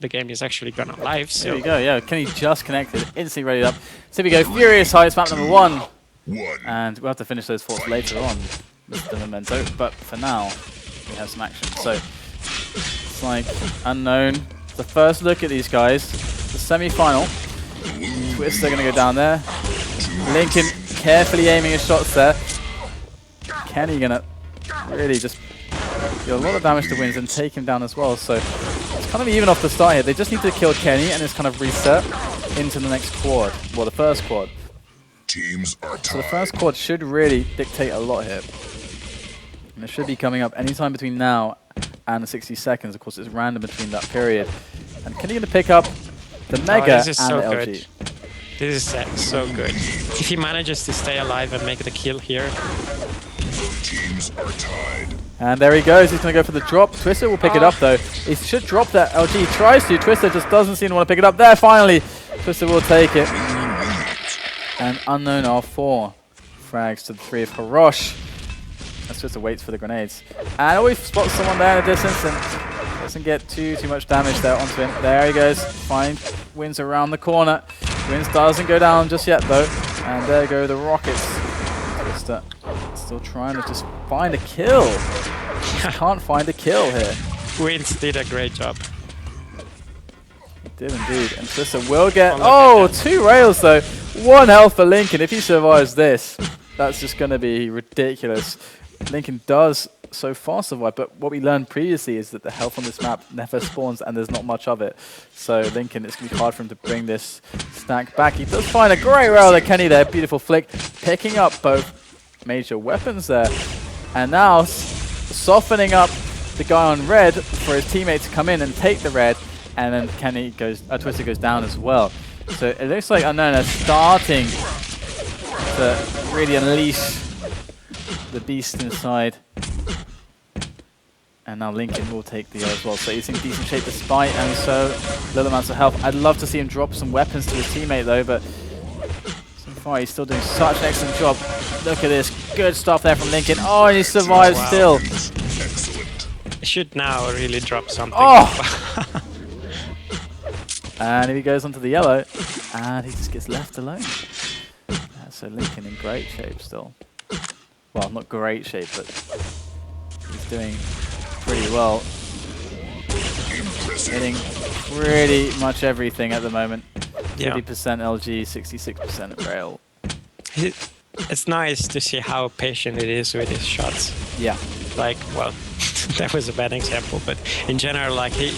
the game is actually gonna live. So There we go, yeah. Kenny just connected, instantly ready up. So we go, Furious Heights, map number 1. And we'll have to finish those forts later on with the Memento, but for now, we have some action. So, it's like Unknown. The first look at these guys, the semi-final. Twister gonna go down there. Lincoln carefully aiming his shots there. Kenny gonna really just do a lot of damage to Wins and take him down as well. So it's kind of even off the start here. They just need to kill Kenny and just kind of reset into the next quad. Well, the first quad. Teams are tied. So the first quad should really dictate a lot here. And it should be coming up anytime between now and 60 seconds. Of course, it's random between that period. And Kenny gonna pick up the Mega and so the LG. good. This is so good. If he manages to stay alive and make the kill here. Teams are tied. And there he goes. He's going to go for the drop. Twister will pick it up, though. He should drop that. LG tries to. Twister just doesn't seem to want to pick it up. There, finally. Twister will take it. And Unknown are 4 frags to the 3 of HAROSH. As Twister waits for the grenades. And always spots someone there in the distance and doesn't get too much damage there onto him. There he goes. Fine. Wins around the corner. Wins doesn't go down just yet, though. And there go the rockets. Twister still trying to just find a kill. Just can't find a kill here. Wins did a great job. He did indeed. And Twister will get... Oh, 2 rails though. 1 health for Lincoln. If he survives this, that's just going to be ridiculous. Lincoln does so far survive, but what we learned previously is that the health on this map never spawns and there's not much of it. So Lincoln, it's going to be hard for him to bring this stack back. He does find a great rail to Kenny there. Beautiful flick. Picking up both major weapons there. And now softening up the guy on red for his teammate to come in and take the red. And then Kenny goes, Twister goes down as well. So it looks like Unknown are starting to really unleash the beast inside. And now Lincoln will take the O as well. So he's in decent shape despite and so little amounts of health. I'd love to see him drop some weapons to his teammate though, but so far he's still doing such an excellent job. Look at this. Good stuff there from Lincoln. Oh, and he survives still. Excellent. He should now really drop something. Oh! And if he goes onto the yellow, and he just gets left alone. So Lincoln in great shape still. Well, not great shape, but he's doing pretty well. Hitting pretty much everything at the moment. 30% LG, 66% rail. It's nice to see how patient it is with his shots. Yeah. Like, well, that was a bad example, but in general, like he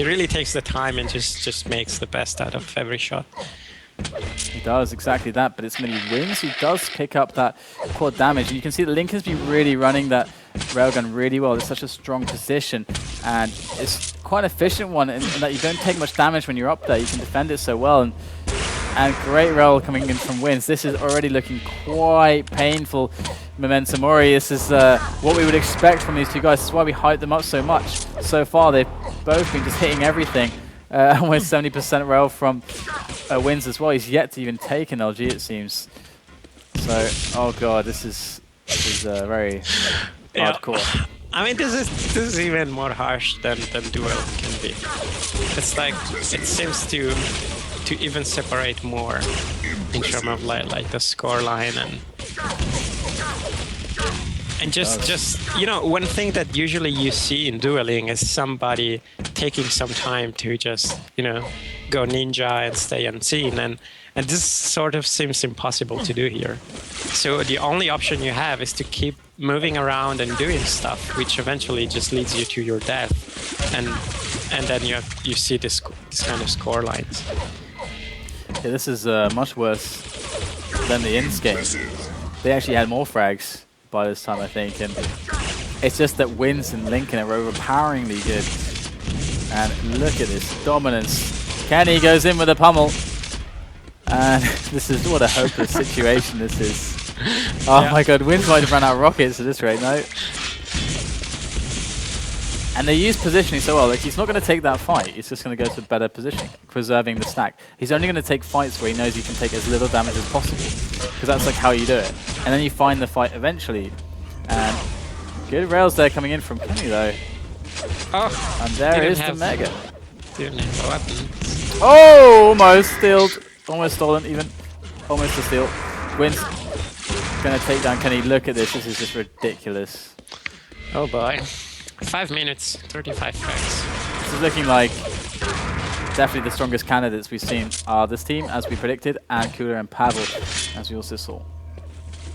really takes the time and just makes the best out of every shot. He does exactly that, but it's when he wins, he does pick up that quad damage. And you can see that Lincoln's been really running that railgun really well. It's such a strong position, and it's quite an efficient one in that you don't take much damage when you're up there. You can defend it so well, and great rail coming in from Wins. This is already looking quite painful. Memento Mori, this is what we would expect from these two guys. That's why we hyped them up so much. So far, they've both been just hitting everything. Almost 70% rail from Wins as well. He's yet to even take an LG, it seems. So, oh god, this is very hardcore. I mean, this is even more harsh than duel can be. It's like it seems to even separate more in terms of like the score line and just you know, one thing that usually you see in dueling is somebody taking some time to just, you know, go ninja and stay unseen, and this sort of seems impossible to do here. So the only option you have is to keep moving around and doing stuff, which eventually just leads you to your death, and then you see this kind of score lines. Yeah, this is much worse than the Inns game. They actually had more frags by this time, I think, and it's just that Wins and Lincoln are overpoweringly good. And look at this dominance. Kenny goes in with a pummel. And this is what a hopeless situation this is. Oh my god, Wins might have run out of rockets at this rate, no? And they use positioning so well. Like, he's not going to take that fight. He's just going to go to better positioning, preserving the stack. He's only going to take fights where he knows he can take as little damage as possible, because that's like how you do it. And then you find the fight eventually. And good rails there coming in from Kenny though. Oh, and there is the Mega. Didn't have a weapon. Oh, almost stealed. Almost stolen, even. Almost a steal. Wins. Gonna take down Kenny. Look at this. This is just ridiculous. Oh boy. 5 minutes, 35 frags. This is looking like definitely the strongest candidates we've seen are this team, as we predicted, and Cooler and Pavel, as we also saw.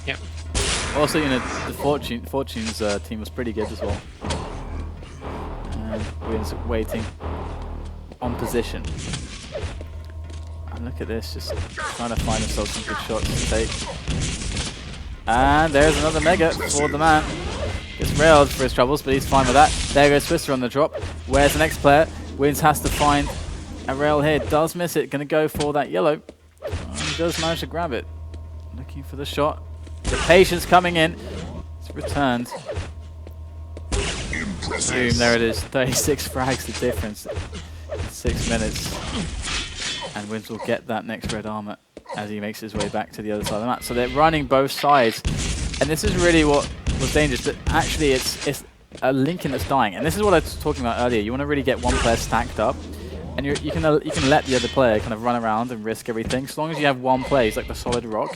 Yep. Also, you know, the Fortune's team was pretty good as well. And Wins waiting on position. And look at this, just trying to find himself some good shots to take. And there's another mega for the man. Gets railed for his troubles, but he's fine with that. There goes Twister on the drop. Where's the next player? Wins has to find a rail here. Does miss it. Going to go for that yellow. He does manage to grab it. Looking for the shot. The patience coming in. It's returned. Boom, there it is. 36 frags the difference in 6 minutes. And Wins will get that next red armor as he makes his way back to the other side of the map. So they're running both sides. And this is really what was dangerous, but actually it's a Lincoln that's dying. And this is what I was talking about earlier. You want to really get one player stacked up, and you can let the other player kind of run around and risk everything. As long as you have one player, he's like the solid rock,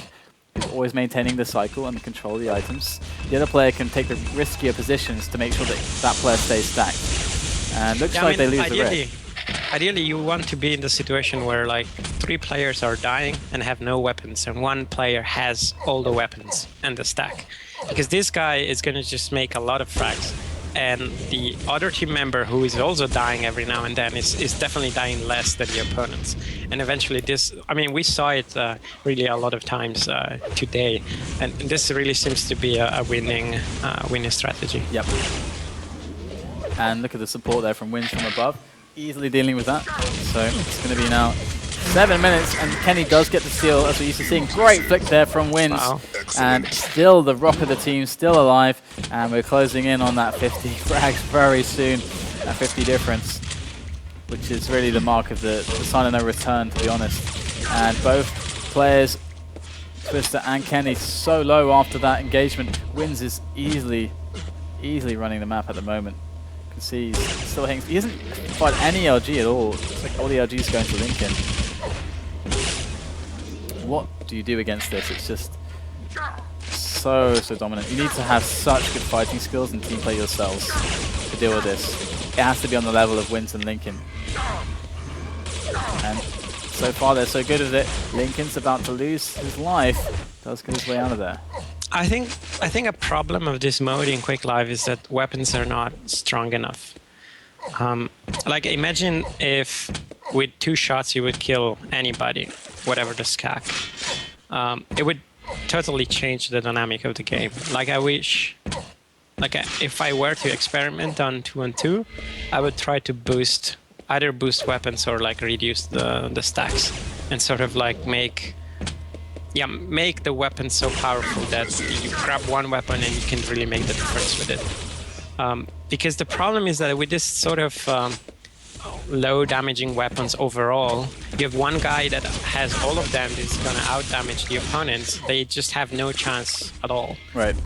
who's always maintaining the cycle and control the items. The other player can take the riskier positions to make sure that that player stays stacked. And looks like they lose the red. Ideally, you want to be in the situation where like 3 players are dying and have no weapons, and 1 player has all the weapons and the stack. Because this guy is going to just make a lot of frags, and the other team member who is also dying every now and then is definitely dying less than the opponents. And eventually this, I mean, we saw it really a lot of times today, and this really seems to be a winning strategy. Yep. And look at the support there from Wins from above. Easily dealing with that. So it's going to be now 7 minutes, and Kenny does get the steal, as we're used to seeing. Great flick there from Wins. Wow. And still the rock of the team, still alive. And we're closing in on that 50 frags very soon. That 50 difference, which is really the mark of the sign of no return, to be honest. And both players, Twister and Kenny, so low after that engagement. Wins is easily running the map at the moment. You can see he's still hanging. He hasn't fired any LG at all. It's like all the LG's going to Lincoln. What do you do against this? It's just so dominant. You need to have such good fighting skills and team play yourselves to deal with this. It has to be on the level of Wins and Lincoln. And so far they're so good at it. Lincoln's about to lose his life. Does get his way out of there. I think a problem of this mode in Quick Live is that weapons are not strong enough. Like imagine if with 2 shots you would kill anybody, whatever the SCAC. It would totally change the dynamic of the game. Like I wish, like if I were to experiment on 2-on-2, I would try to either boost weapons or like reduce the stacks and sort of like make the weapon so powerful that you grab one weapon and you can really make the difference with it. Because the problem is that with this sort of low damaging weapons overall, you have one guy that has all of them that's going to out damage the opponents. They just have no chance at all. Right.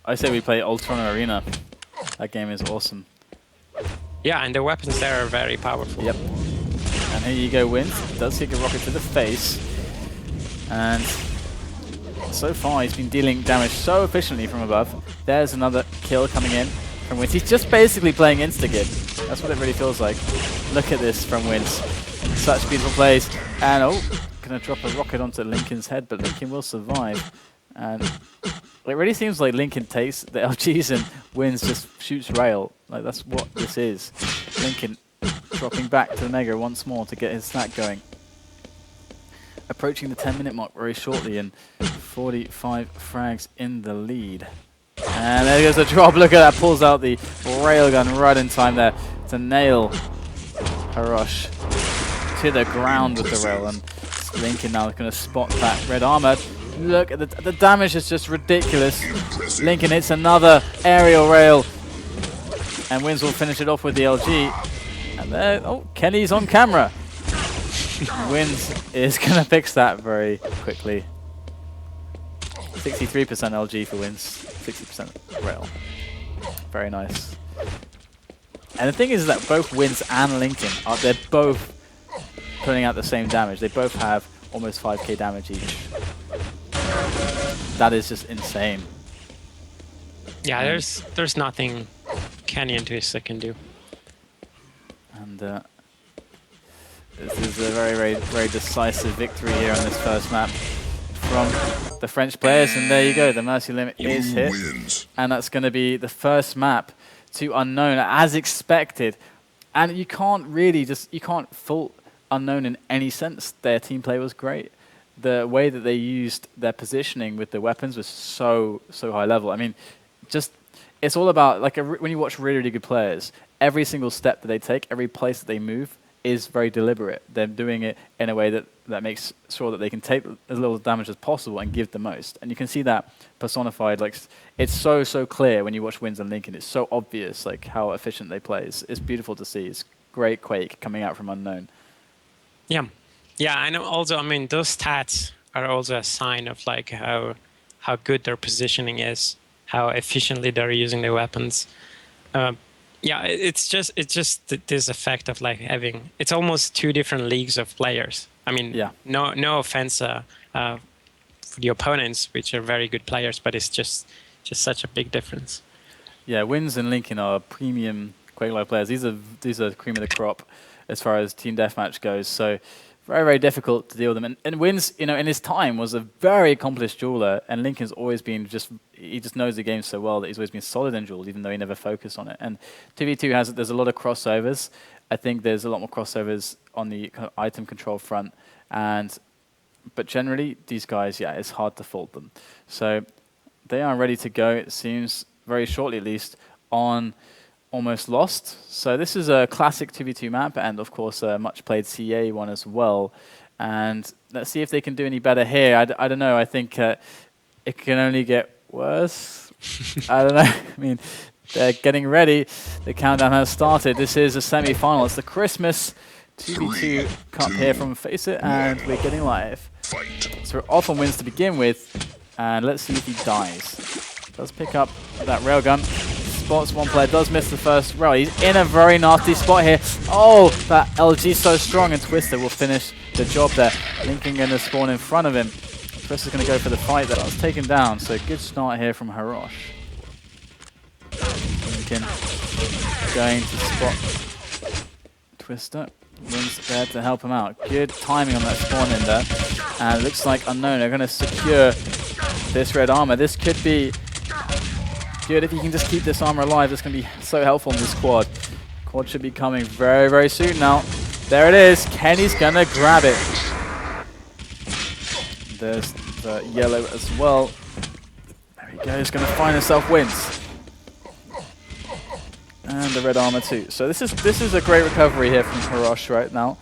I say we play Ultron Arena. That game is awesome. Yeah, and the weapons there are very powerful. Yep. And here you go, Wins. Does kick a rocket to the face. And so far he's been dealing damage so efficiently from above. There's another kill coming in from Wins. He's just basically playing Insta-Gid. That's what it really feels like. Look at this from Wins. Such beautiful plays. And gonna drop a rocket onto Lincoln's head, but Lincoln will survive. And it really seems like Lincoln takes the LGs and Wins just shoots rail. Like that's what this is. Lincoln dropping back to the Mega once more to get his stack going. Approaching the 10-minute mark very shortly, and 45 frags in the lead. And there goes the drop. Look at that. Pulls out the railgun right in time there to nail HAROSH to the ground with the rail. And Lincoln now going to spot that red armor. Look at the damage is just ridiculous. Lincoln hits another aerial rail, and Wins will finish it off with the LG. And there, Kenny's on camera. Wins is going to fix that very quickly. 63% LG for Wins, 60% rail. Very nice. And the thing is that both Wins and Lincoln, they're both putting out the same damage. They both have almost 5k damage each. That is just insane. Yeah, there's nothing Kenny and Twister can do. And this is a very, very, very decisive victory here on this first map from the French players. And there you go, the Mercy Limit is hit. Wins. And that's going to be the first map to Unknown, as expected. And you can't really you can't fault Unknown in any sense. Their team play was great. The way that they used their positioning with the weapons was so high level. I mean, it's all about, like, when you watch really, really good players, every single step that they take, every place that they move is very deliberate. They're doing it in a way that makes sure that they can take as little damage as possible and give the most. And you can see that personified. Like, it's so clear when you watch Wins and Lincoln. It's so obvious, like, how efficient they play. It's beautiful to see. It's great Quake coming out from Unknown. Yeah. Yeah, I know. Also, I mean, those stats are also a sign of, like, how good their positioning is, how efficiently they're using their weapons. Yeah, it's just this effect of, like, having, it's almost two different leagues of players. I mean, yeah. No offense for the opponents, which are very good players, but it's just such a big difference. Yeah, Wins and Lincoln are premium Quake Live players. These are cream of the crop as far as team deathmatch goes. So very, very difficult to deal with them. And Wins, you know, in his time was a very accomplished jeweler, and Lincoln's always been he just knows the game so well that he's always been solid in duel, even though he never focused on it. And 2v2 there's a lot of crossovers. I think there's a lot more crossovers on the kind of item control front, but generally these guys, yeah, it's hard to fault them. So they are ready to go, it seems, very shortly at least, on Almost Lost. So this is a classic 2v2 map, and of course a much played CA one as well. And let's see if they can do any better here. I don't know. I think it can only get worse. I don't know. I mean, they're getting ready. The countdown has started. This is a semi-final. It's the Christmas 2v2 cup here from FACEIT, and we're getting live. So we're off on Wins to begin with, and let's see if he dies. Does pick up that railgun. Spots one player, does miss the first rail. He's in a very nasty spot here. Oh, that LG so strong, and Twister will finish the job there. Lincoln going to spawn in front of him. Twister's going to go for the fight that was taken down. So good start here from HAROSH. Lincoln going to spot Twister. Wins there to help him out. Good timing on that spawn in there. And it looks like Unknown are going to secure this red armor. This could be good if you can just keep this armor alive. It's going to be so helpful in this quad. Quad should be coming very, very soon now. There it is. Kenny's going to grab it. There's the yellow as well. There he goes. Going to find himself Wins. And the red armor too. So this is a great recovery here from HAROSH right now.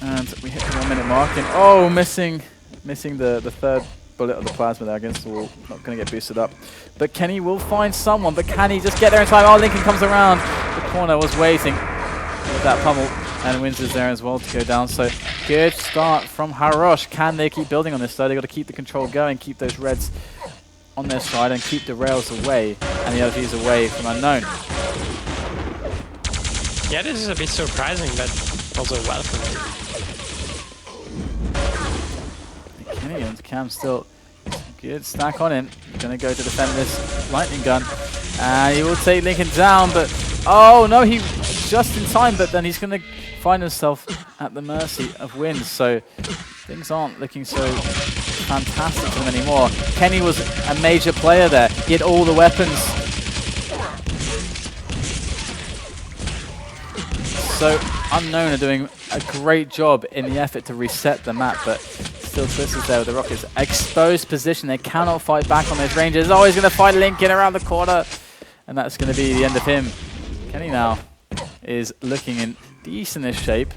And we hit the 1 minute mark. And oh, missing the third bullet of the plasma there against the wall. Not going to get boosted up. But Kenny will find someone. But can he just get there in time? Oh, Lincoln comes around. The corner was waiting with that pummel. And Wins is there as well to go down. So good start from HAROSH. Can they keep building on this though? They've got to keep the control going, keep those reds on their side and keep the rails away and the LGs away from Unknown. Yeah, this is a bit surprising, but also welcome. Kenny and Cam still good stack on him. Gonna go to defend this lightning gun. And he will take Lincoln down, but oh no, he just in time, but then he's gonna find himself at the mercy of Wins. So things aren't looking so fantastic for them anymore. Kenny was a major player there. He had all the weapons. So Unknown are doing a great job in the effort to reset the map, but still Twister's there with the rockets. Exposed position. They cannot fight back on those ranges. Oh, he's going to fight Lincoln around the corner. And that's going to be the end of him. Kenny now is looking in decentish shape,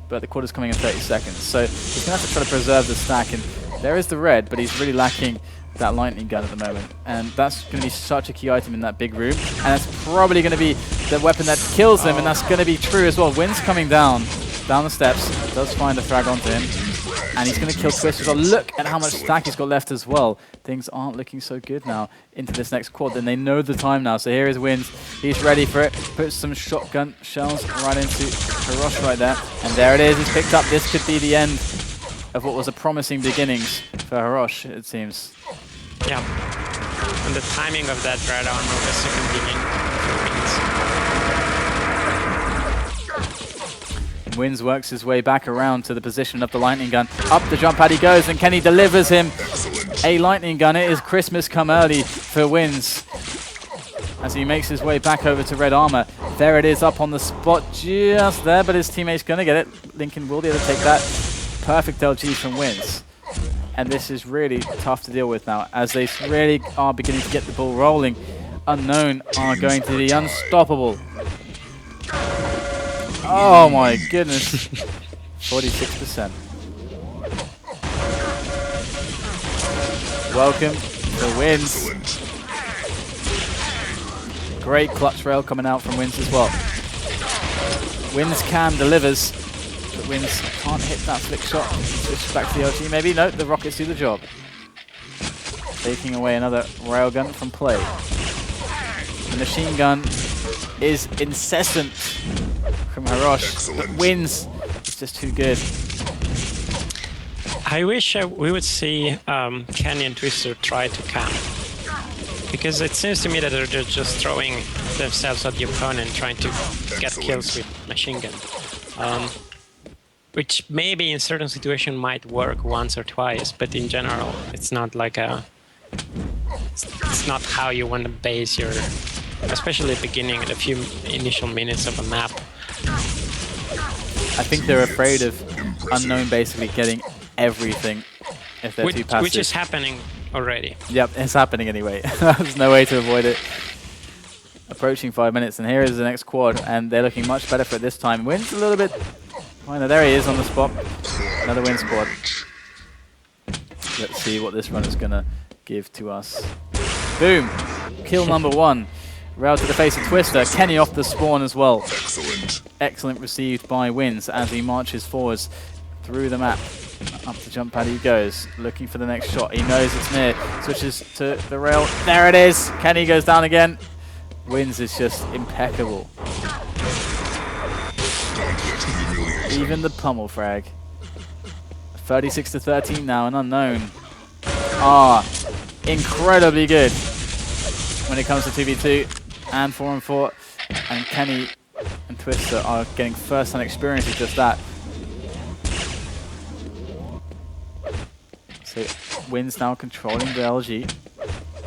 but the quarter's coming in 30 seconds. So he's going to have to try to preserve the stack. And there is the red, but he's really lacking that lightning gun at the moment. And that's going to be such a key item in that big room. And it's probably going to be the weapon that kills him, and that's going to be true as well. Wins coming down the steps. Does find a frag onto him. And he's going to kill Twist as well. Look at how much stack he's got left as well. Things aren't looking so good now into this next quad. Then they know the time now. So here is Wins. He's ready for it. Puts some shotgun shells right into HAROSH right there. And there it is. He's picked up. This could be the end of what was a promising beginnings for HAROSH, it seems. Yeah. And the timing of that red armor was so convenient for Wins. Wins works his way back around to the position of the lightning gun. Up the jump pad he goes, and Kenny delivers him a lightning gun. It is Christmas come early for Wins as he makes his way back over to red armor. There it is, up on the spot just there, but his teammate's going to get it. Lincoln will be able to take that. Perfect LG from Wins. And this is really tough to deal with now, as they really are beginning to get the ball rolling. Unknown are going to be unstoppable. Oh my goodness. 46%. Welcome to Wins. Great clutch rail coming out from Wins as well. Wins can delivers, but Wins can't hit that flick shot. Switch back to the LG maybe. No, the rockets do the job. Taking away another railgun from play. The machine gun is incessant from HAROSH, but Wins is just too good. I wish we would see Kenny and Twister try to camp. Because it seems to me that they're just throwing themselves at the opponent, trying to get kills with machine gun. Which maybe in certain situations might work once or twice, but in general, it's not like it's not how you want to base your, especially at the beginning, the few initial minutes of a map. I think they're afraid of Unknown basically getting everything if they're too passive. Which is happening already. Yep, it's happening anyway. There's no way to avoid it. Approaching 5 minutes, and here is the next quad, and they're looking much better for it this time. Wins a little bit. Oh, no, there he is on the spot. Another Wins quad. Let's see what this run is going to give to us. Boom. Kill number 1. Rail to the face of Twister. Kenny off the spawn as well. Excellent. Excellent received by Wins as he marches forwards through the map. Up the jump pad he goes, looking for the next shot. He knows it's near. Switches to the rail. There it is. Kenny goes down again. Wins is just impeccable. Even the pummel frag. 36-13 now, and Unknown are incredibly good when it comes to 2v2 and 4-on-4. And Kenny and Twister are getting first-hand experience with just that. So Wins now controlling the LG.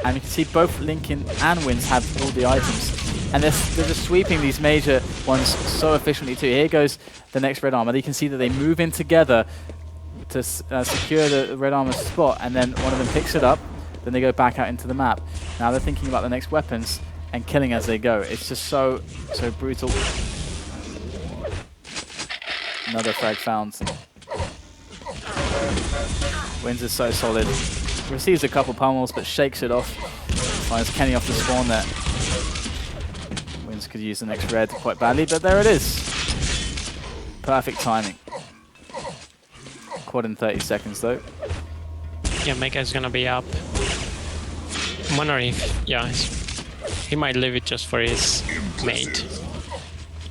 And you can see both Lincoln and Wins have all the items. And they're just sweeping these major ones so efficiently too. Here goes the next red armor. You can see that they move in together to secure the red armor spot, and then one of them picks it up. Then they go back out into the map. Now they're thinking about the next weapons and killing as they go. It's just so brutal. Another frag found. Wins is so solid. Receives a couple pummels, but shakes it off. Finds Kenny off the spawn there. Wins could use the next red quite badly, but there it is. Perfect timing. Quad in 30 seconds though. Yeah, Mega's gonna be up. I'm wondering if, yeah, he might leave it just for his mate.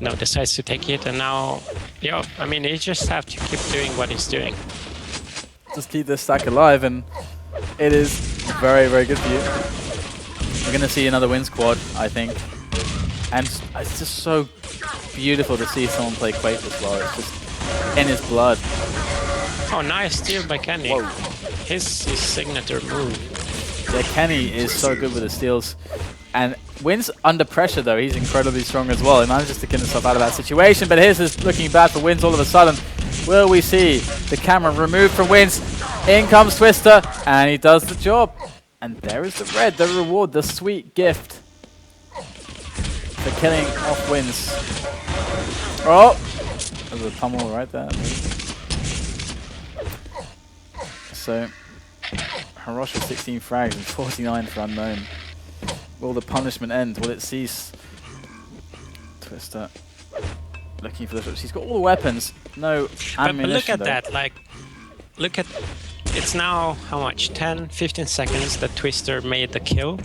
No, decides to take it, and now, yeah, I mean, he just have to keep doing what he's doing. Just keep this stack alive, and it is very, very good for you. We're going to see another Wins quad, I think. And it's just so beautiful to see someone play Quake this well. It's just in his blood. Oh, nice steal by Kenny. Whoa. His signature move. Yeah, Kenny is so good with the steals. And Wins under pressure, though. He's incredibly strong as well. He manages to get himself out of that situation. But here's his looking bad for Wins all of a sudden. Will we see the camera removed from Wins? In comes Twister, and he does the job. And there is the red, the reward, the sweet gift for killing off Wins. Oh! There's a pummel right there. So, HAROSH with 16 frags and 49 for Unknown. Will the punishment end? Will it cease? Twister looking for the shots. He's got all the weapons, no ammunition. But look at though. that, like, look at, it's now how much? 10, 15 seconds that Twister made the kill,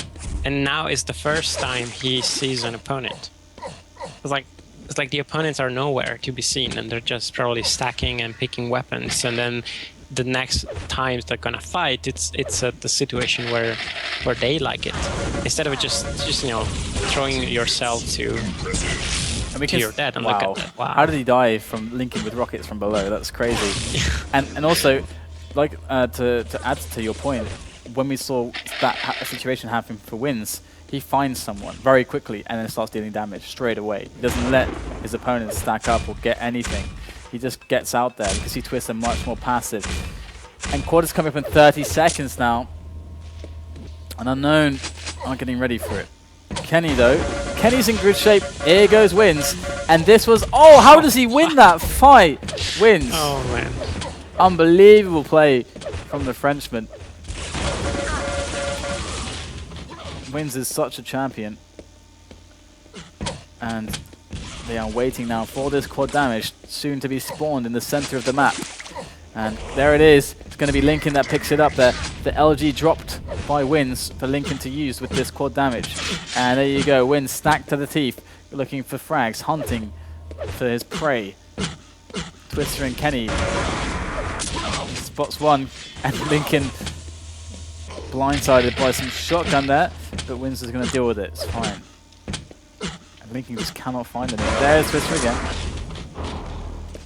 and now is the first time he sees an opponent. It's like the opponents are nowhere to be seen, and they're just probably stacking and picking weapons, and then the next times they're gonna fight, it's the situation where they like it, instead of just throwing yourself to your death. And look at that. Wow. How did he die from linking with rockets from below? That's crazy. and also, like to add to your point, when we saw that situation happen for Wins, he finds someone very quickly and then starts dealing damage straight away. He doesn't let his opponents stack up or get anything. He just gets out there because he twists are much more passive. And quarters coming up in 30 seconds now. An unknown aren't getting ready for it. Kenny though, Kenny's in good shape. Here goes Wins. And this was, oh, how does he win that fight? Wins. Oh man. Unbelievable play from the Frenchman. Wins is such a champion. And they are waiting now for this quad damage, soon to be spawned in the center of the map. And there it is. It's going to be Lincoln that picks it up there. The LG dropped by Wins for Lincoln to use with this quad damage. And there you go. Wins stacked to the teeth, looking for frags, hunting for his prey. Twister and Kenny spots one, and Lincoln blindsided by some shotgun there, but Wins is going to deal with it. It's fine. And Lincoln just cannot find him. There's Twister again.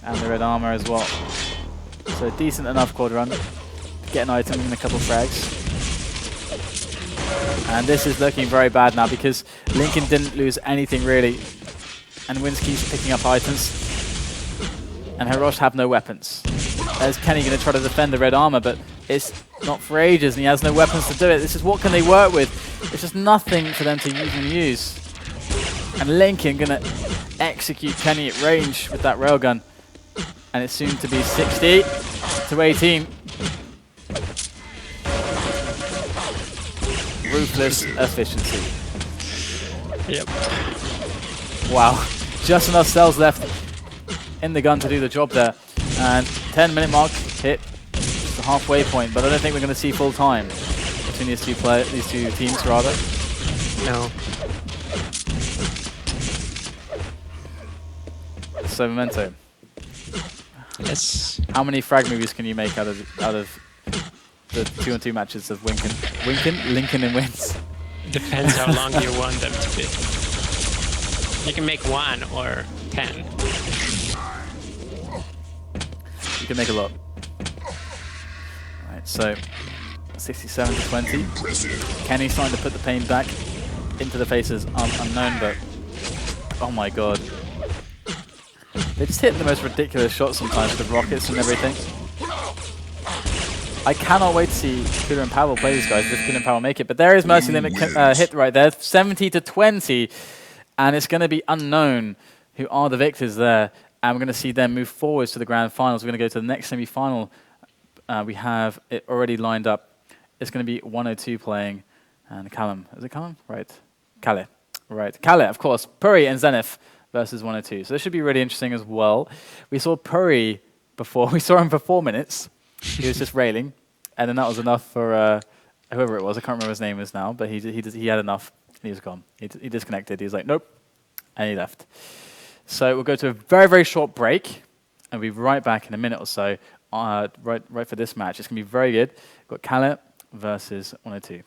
And the red armor as well. So decent enough quad run. Get an item and a couple frags. And this is looking very bad now because Lincoln didn't lose anything really. And Wins keeps picking up items. And HAROSH have no weapons. There's Kenny going to try to defend the red armor, but it's not for ages and he has no weapons to do it. This is what can they work with? There's just nothing for them to even use. And Lincoln going to execute Kenny at range with that railgun. And it's soon to be 60 to 18. Ruthless efficiency. Yep. Wow. Just enough cells left in the gun to do the job there. And 10-minute mark hit the halfway point, but I don't think we're going to see full time between these two teams rather. No. So Memento. Yes. How many frag movies can you make out of the 2-on-2 matches of Lincoln and Wins? Depends how long you want them to be. You can make 1 or 10. You can make a lot. Alright, so 67 to 20. Kenny's starting to put the pain back into the faces unknown, but oh my god. They just hit the most ridiculous shots sometimes with the rockets and everything. I cannot wait to see Kuda and Pavel play these guys if Kuda and Pavel make it. But there is Mercy Limit hit right there, 70 to 20. And it's going to be unknown who are the victors there. And we're going to see them move forwards to the grand finals. We're going to go to the next semi-final. We have it already lined up. It's going to be 102 playing. And Callum. Is it Callum? Right. Kalle. Right. Kalle, of course. Puri and Zenith versus 102. So this should be really interesting as well. We saw Puri before. We saw him for 4 minutes. He was just railing. And then that was enough for whoever it was. I can't remember his name is now. But he had enough. He was gone. He disconnected. He was like, nope. And he left. So we'll go to a very, very short break. And we'll be right back in a minute or so. Right for this match. It's going to be very good. We've got Kalle versus 102.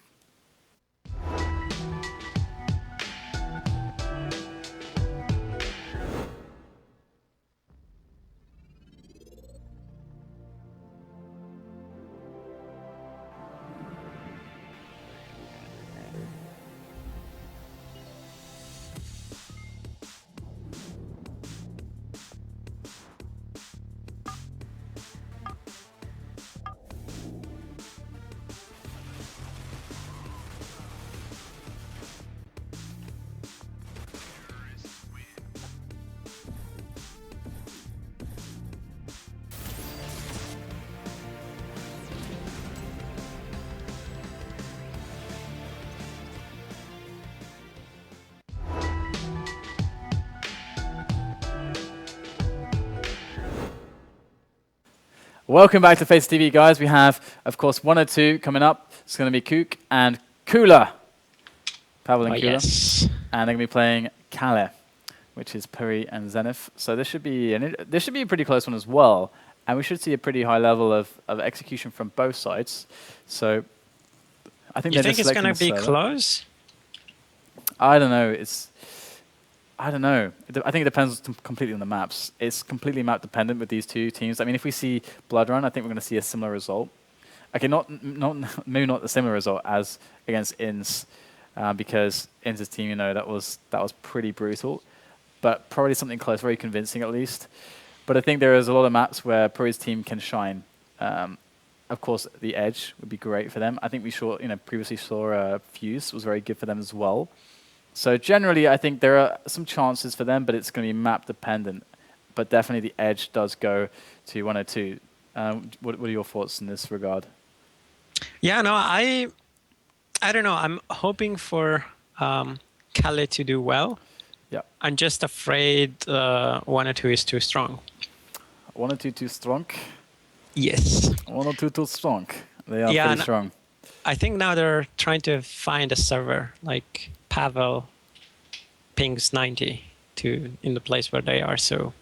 Welcome back to Face TV, guys. We have, of course, 102 coming up. It's going to be Kook and Kula. Pavel and Kula. Yes. And they're going to be playing Kale, which is Puri and Zenith. So this should be a pretty close one as well. And we should see a pretty high level of execution from both sides. So I think you think it's going to be close? I don't know. I don't know. I think it depends completely on the maps. It's completely map dependent with these two teams. I mean, if we see Blood Run, I think we're going to see a similar result. Okay, maybe not the similar result as against INS, because INS' team, that was pretty brutal, but probably something close, very convincing at least. But I think there is a lot of maps where Puri's team can shine. Of course, the Edge would be great for them. I think we previously saw Fuse was very good for them as well. So generally, I think there are some chances for them, but it's going to be map dependent. But definitely the Edge does go to 102. What are your thoughts in this regard? Yeah, no, I don't know. I'm hoping for Kale to do well. Yeah. I'm just afraid 102 is too strong. 102 too strong? Yes. 102 too strong. They are pretty strong. I think now they're trying to find a server like Pavel pings 90 in the place where they are. So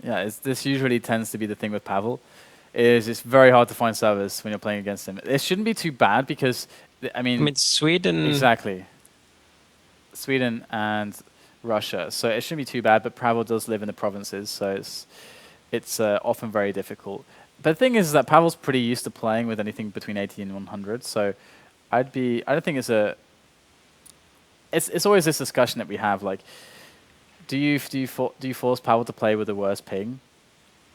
yeah, this usually tends to be the thing with Pavel. It's very hard to find servers when you're playing against him. It shouldn't be too bad because I mean Sweden. Exactly. Sweden and Russia, so it shouldn't be too bad. But Pavel does live in the provinces, so it's often very difficult. But the thing is that Pavel's pretty used to playing with anything between 80 and 100. So I don't think it's always this discussion that we have, like, do you force Pavel to play with the worst ping,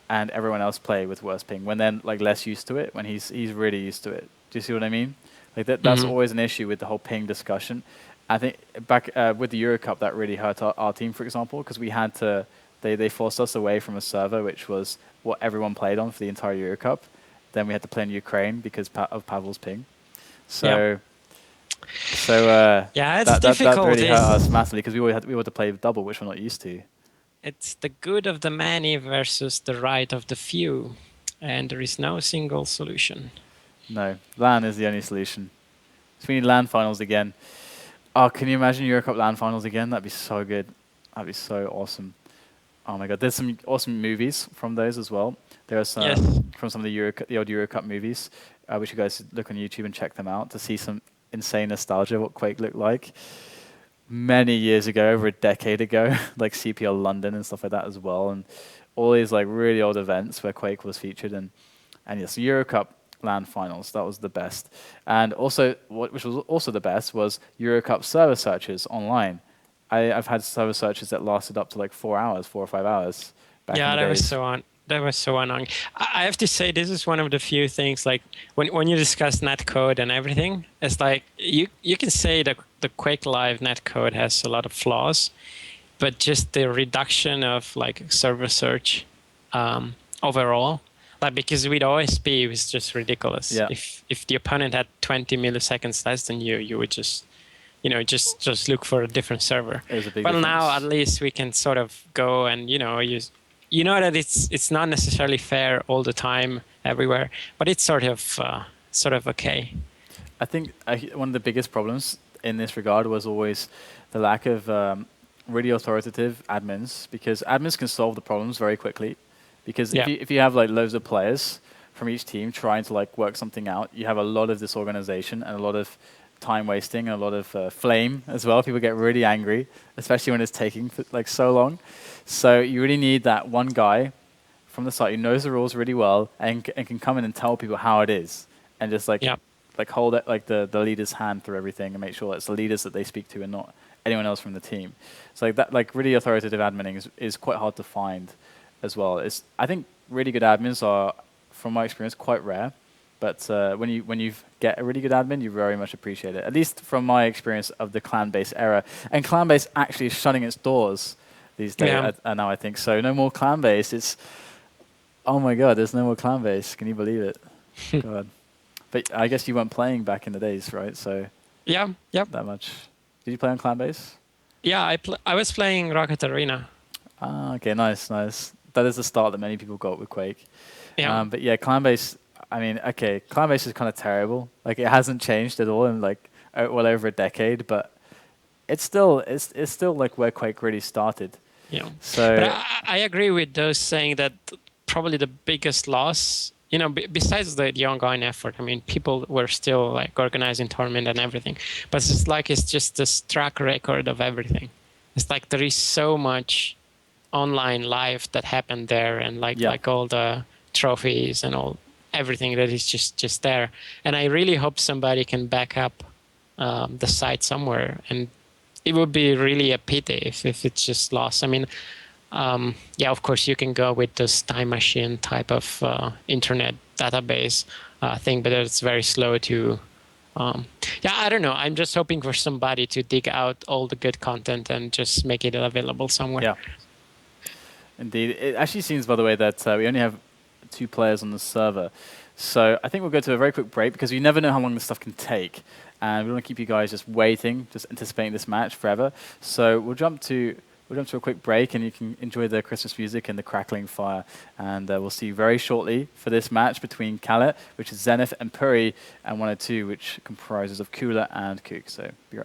and everyone else play with worse ping when they're like less used to it, when he's really used to it? Do you see what I mean? Like that's always an issue with the whole ping discussion. I think back with the Euro Cup that really hurt our team, for example, because we had to. They forced us away from a server which was what everyone played on for the entire Euro Cup. Then we had to play in Ukraine because of Pavel's ping. So, yeah, it's difficult. That really hurt us massively because we had to play double, which we're not used to. It's the good of the many versus the right of the few, and there is no single solution. No, LAN is the only solution. So we need LAN finals again. Oh, can you imagine Euro Cup LAN finals again? That'd be so good. That'd be so awesome. Oh my God, there's some awesome movies from those as well. There are some from some of the old Euro Cup movies, which you guys should look on YouTube and check them out to see some insane nostalgia of what Quake looked like many years ago, over a decade ago, like CPL London and stuff like that as well, and all these like really old events where Quake was featured. And yes, Euro Cup LAN finals, that was the best. And also, which was also the best, was Euro Cup server searches online. I've had server searches that lasted up to like 4 or 5 hours. Back in the days. That was so annoying. I have to say, this is one of the few things, like when you discuss netcode and everything, it's like you can say that the Quake Live netcode has a lot of flaws, but just the reduction of like server search overall, like because with OSP it was just ridiculous. Yeah. If the opponent had 20 milliseconds less than you would just just look for a different server. Well, now at least we can sort of go and use. That it's not necessarily fair all the time everywhere, but it's sort of okay. I think one of the biggest problems in this regard was always the lack of really authoritative admins, because admins can solve the problems very quickly. Because if you have like loads of players from each team trying to like work something out, you have a lot of disorganization and a lot of time wasting and a lot of flame as well. People get really angry, especially when it's taking like so long. So you really need that one guy from the site who knows the rules really well and can come in and tell people how it is, and just like hold it like the leader's hand through everything and make sure it's the leaders that they speak to and not anyone else from the team. So like that, like really authoritative adminning is quite hard to find as well. I think really good admins are, from my experience, quite rare. But when you get a really good admin, you very much appreciate it. At least from my experience of the clan-based era. And clan-based actually is shutting its doors these days now, I think. So no more clan-based. It's, oh my God, there's no more clan-based. Can you believe it? God. But I guess you weren't playing back in the days, right? So yeah, that much. Did you play on clan-based? Yeah, I was playing Rocket Arena. Ah, okay, nice. that is the start that many people got with Quake. Yeah. But yeah, Clanbase. I mean, okay, Clanbase is kind of terrible. Like it hasn't changed at all in like well over a decade, but it's still like where Quake really started. Yeah. So But I agree with those saying that probably the biggest loss, you know, besides the ongoing effort, I mean, people were still like organizing tournament and everything, but it's just this track record of everything. It's like there is so much online live that happened there, and like all the trophies and all everything that is just there. And I really hope somebody can back up the site somewhere, and it would be really a pity if it's just lost. I mean, yeah, of course you can go with this time machine type of internet database thing, but it's very slow to. Yeah, I don't know. I'm just hoping for somebody to dig out all the good content and just make it available somewhere. yeah, indeed. It actually seems, by the way, that we only have 2 players on the server. So I think we'll go to a very quick break because you never know how long this stuff can take. And we don't want to keep you guys just waiting, just anticipating this match forever. So we'll jump to a quick break, and you can enjoy the Christmas music and the crackling fire. And we'll see you very shortly for this match between Khaled, which is Zenith, and Puri, and 102, which comprises of Kula and Kook. So be right back.